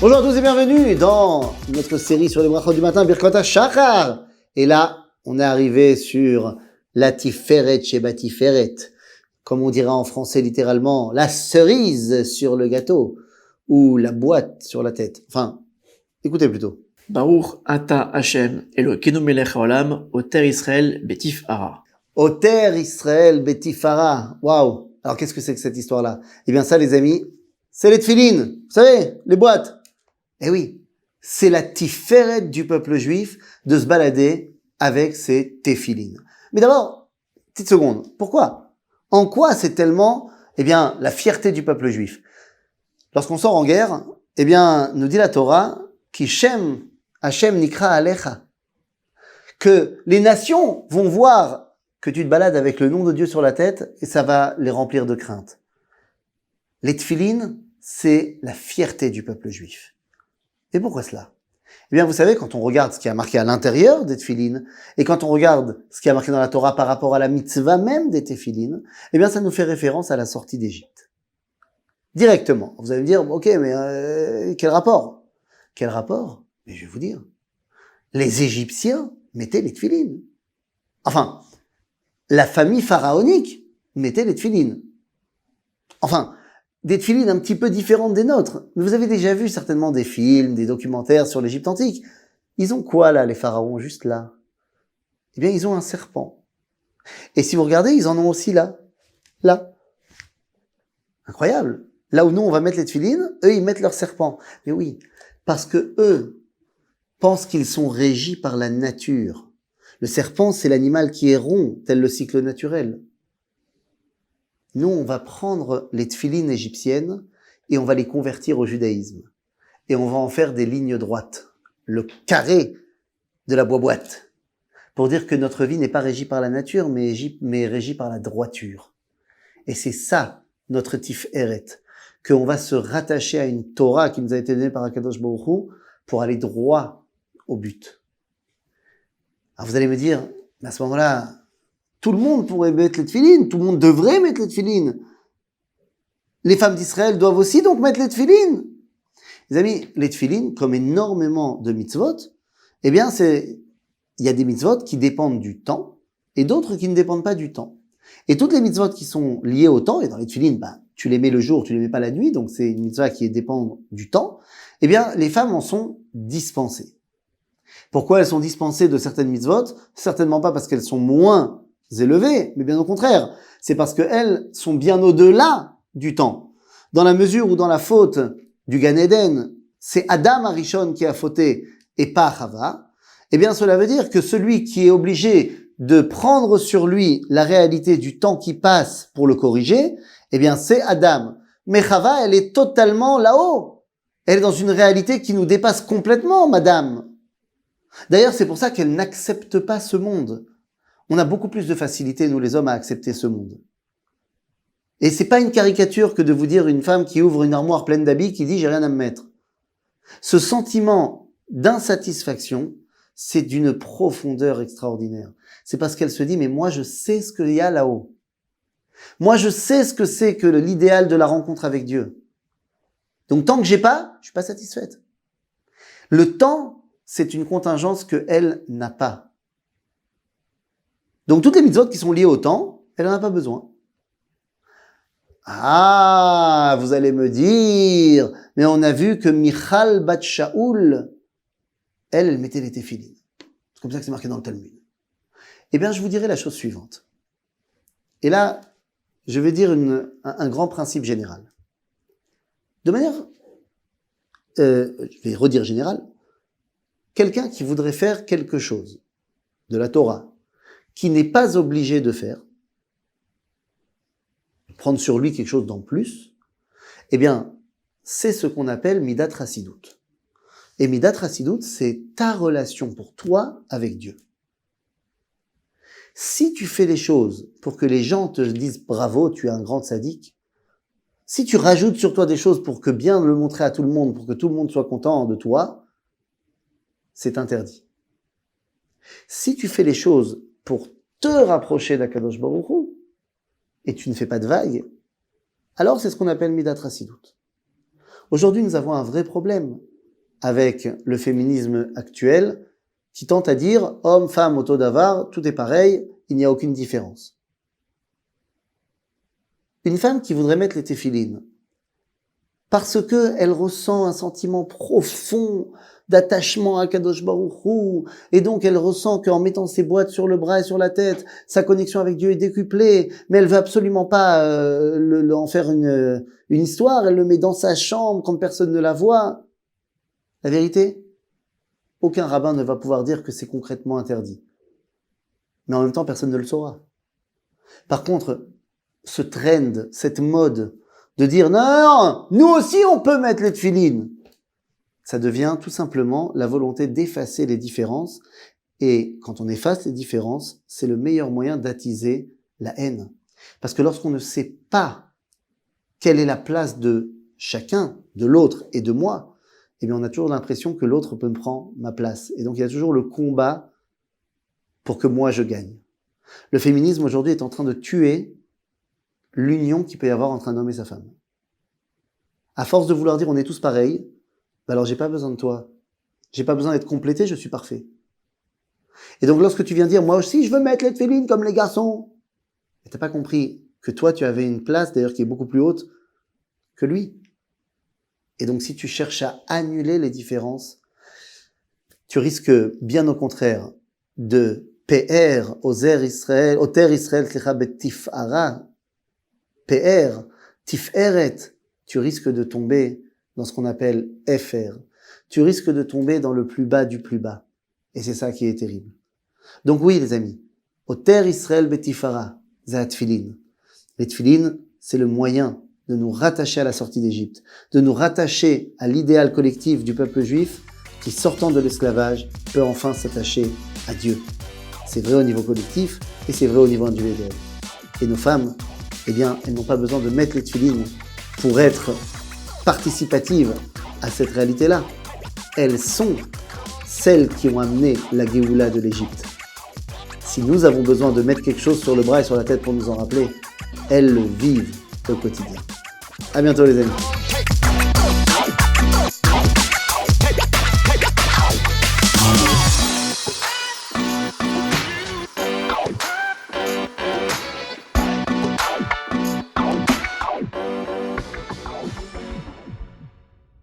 Bonjour à tous et bienvenue dans notre série sur les brachot du matin, Birkot HaShachar. Et là, on est arrivé sur la Tiferet Sheba Tiferet, comme on dira en français littéralement, la cerise sur le gâteau, ou la boîte sur la tête. Enfin, écoutez plutôt. Baruch ata Hashem Elokeinu melech haolam oter Israël betifara. Oter Israël betifara. Waouh. Alors qu'est-ce que c'est que cette histoire-là? Eh bien ça, les amis, c'est les tefilines. Vous savez, les boîtes. Eh oui, c'est la tiferet du peuple juif de se balader avec ses téfilines. Mais d'abord, petite seconde, pourquoi? En quoi c'est tellement, la fierté du peuple juif? Lorsqu'on sort en guerre, nous dit la Torah, qui Shem, Hashem nikra alecha, que les nations vont voir que tu te balades avec le nom de Dieu sur la tête et ça va les remplir de crainte. Les tefilines, c'est la fierté du peuple juif. Et pourquoi cela? Eh bien, vous savez, quand on regarde ce qui a marqué à l'intérieur des tefilines, et quand on regarde ce qui a marqué dans la Torah par rapport à la mitzvah même des tefilines, eh bien, ça nous fait référence à la sortie d'Égypte. Directement. Vous allez me dire, ok, mais quel rapport? Quel rapport? Mais je vais vous dire. Les Égyptiens mettaient les tefilines. Enfin, la famille pharaonique mettait les tefilines. Enfin, des tefilines un petit peu différentes des nôtres. Mais vous avez déjà vu certainement des films, des documentaires sur l'Égypte antique. Ils ont quoi là, les pharaons, juste là? Eh bien, ils ont un serpent. Et si vous regardez, ils en ont aussi là. Là. Incroyable. Là où nous, on va mettre les tefilines, eux, ils mettent leur serpent. Mais oui, parce que eux pensent qu'ils sont régis par la nature. Le serpent, c'est l'animal qui est rond, tel le cycle naturel. Nous, on va prendre les tefilines égyptiennes et on va les convertir au judaïsme. Et on va en faire des lignes droites, le carré de la boîte, pour dire que notre vie n'est pas régie par la nature, mais régie par la droiture. Et c'est ça, notre tiferet, qu'on va se rattacher à une Torah qui nous a été donnée par Akadosh Baruch Hu pour aller droit au but. Alors vous allez me dire, mais à ce moment-là, tout le monde pourrait mettre les tefilines, tout le monde devrait mettre les tefilines. Les femmes d'Israël doivent aussi donc mettre les tefilines. Les amis, les tefilines, comme énormément de mitzvot, il y a des mitzvot qui dépendent du temps et d'autres qui ne dépendent pas du temps. Et toutes les mitzvot qui sont liées au temps, et dans les tefilines, tu les mets le jour, tu les mets pas la nuit, donc c'est une mitzvah qui dépend du temps, les femmes en sont dispensées. Pourquoi elles sont dispensées de certaines mitzvot? Certainement pas parce qu'elles sont moins élevées, mais bien au contraire, c'est parce qu'elles sont bien au-delà du temps. Dans la mesure où dans la faute du Gan Eden, c'est Adam Arishon qui a fauté et pas Chava, cela veut dire que celui qui est obligé de prendre sur lui la réalité du temps qui passe pour le corriger, c'est Adam. Mais Chava, elle est totalement là-haut. Elle est dans une réalité qui nous dépasse complètement, madame. D'ailleurs, c'est pour ça qu'elle n'accepte pas ce monde. On a beaucoup plus de facilité, nous les hommes, à accepter ce monde. Et c'est pas une caricature que de vous dire une femme qui ouvre une armoire pleine d'habits qui dit « j'ai rien à me mettre ». Ce sentiment d'insatisfaction, c'est d'une profondeur extraordinaire. C'est parce qu'elle se dit « mais moi je sais ce qu'il y a là-haut. Moi je sais ce que c'est que l'idéal de la rencontre avec Dieu. Donc tant que j'ai pas, je suis pas satisfaite. » Le temps, c'est une contingence qu'elle n'a pas. Donc toutes les mitzvot qui sont liées au temps, elle n'en a pas besoin. Ah, vous allez me dire, mais on a vu que Michal bat Shaoul, elle mettait les téfilines. C'est comme ça que c'est marqué dans le Talmud. Je vous dirai la chose suivante. Et là, je vais dire un grand principe général. De manière, je vais redire général, quelqu'un qui voudrait faire quelque chose de la Torah, qui n'est pas obligé de faire, prendre sur lui quelque chose d'en plus, c'est ce qu'on appelle Midat Chassidut. Et Midat Chassidut, c'est ta relation pour toi avec Dieu. Si tu fais les choses pour que les gens te disent bravo, tu es un grand sadique, si tu rajoutes sur toi des choses pour que bien le montrer à tout le monde, pour que tout le monde soit content de toi, c'est interdit. Si tu fais les choses pour te rapprocher d'Akadosh Baruch Hu, et tu ne fais pas de vagues, alors c'est ce qu'on appelle Midat Chassidut. Aujourd'hui, nous avons un vrai problème. avec le féminisme actuel qui tente à dire homme, femme, auto davar, tout est pareil, il n'y a aucune différence. Une femme qui voudrait mettre les téphilines parce que elle ressent un sentiment profond d'attachement à Kadosh Baruch Hu, et donc elle ressent qu'en mettant ses boîtes sur le bras et sur la tête, sa connexion avec Dieu est décuplée, mais elle veut absolument pas en faire une histoire, elle le met dans sa chambre quand personne ne la voit. La vérité, aucun rabbin ne va pouvoir dire que c'est concrètement interdit. Mais en même temps, personne ne le saura. Par contre, ce trend, cette mode de dire non, nous aussi on peut mettre les tefilines, ça devient tout simplement la volonté d'effacer les différences. Et quand on efface les différences, c'est le meilleur moyen d'attiser la haine. Parce que lorsqu'on ne sait pas quelle est la place de chacun, de l'autre et de moi, eh bien on a toujours l'impression que l'autre peut me prendre ma place. Et donc il y a toujours le combat pour que moi je gagne. Le féminisme aujourd'hui est en train de tuer l'union qu'il peut y avoir entre un homme et sa femme. À force de vouloir dire on est tous pareils, bah alors j'ai pas besoin de toi. J'ai pas besoin d'être complété, je suis parfait. Et donc lorsque tu viens dire moi aussi je veux mettre les tefilines comme les garçons, et t'as pas compris que toi tu avais une place d'ailleurs qui est beaucoup plus haute que lui. Et donc si tu cherches à annuler les différences, tu risques bien au contraire de PR Ozer Israël, Oter Israël Betifara, PR, Tiferet, tu risques de tomber dans ce qu'on appelle FR. Tu risques de tomber dans le plus bas du plus bas. Et c'est ça qui est terrible. Donc oui, les amis, Oter Israël Betifara, Zat Tfilin. Les Tfilin, c'est le moyen de nous rattacher à la sortie d'Égypte, de nous rattacher à l'idéal collectif du peuple juif qui, sortant de l'esclavage, peut enfin s'attacher à Dieu. C'est vrai au niveau collectif et c'est vrai au niveau individuel. Et nos femmes, eh bien, elles n'ont pas besoin de mettre les tefilines pour être participatives à cette réalité-là. Elles sont celles qui ont amené la Géoula de l'Égypte. Si nous avons besoin de mettre quelque chose sur le bras et sur la tête pour nous en rappeler, elles le vivent au quotidien. À bientôt les amis.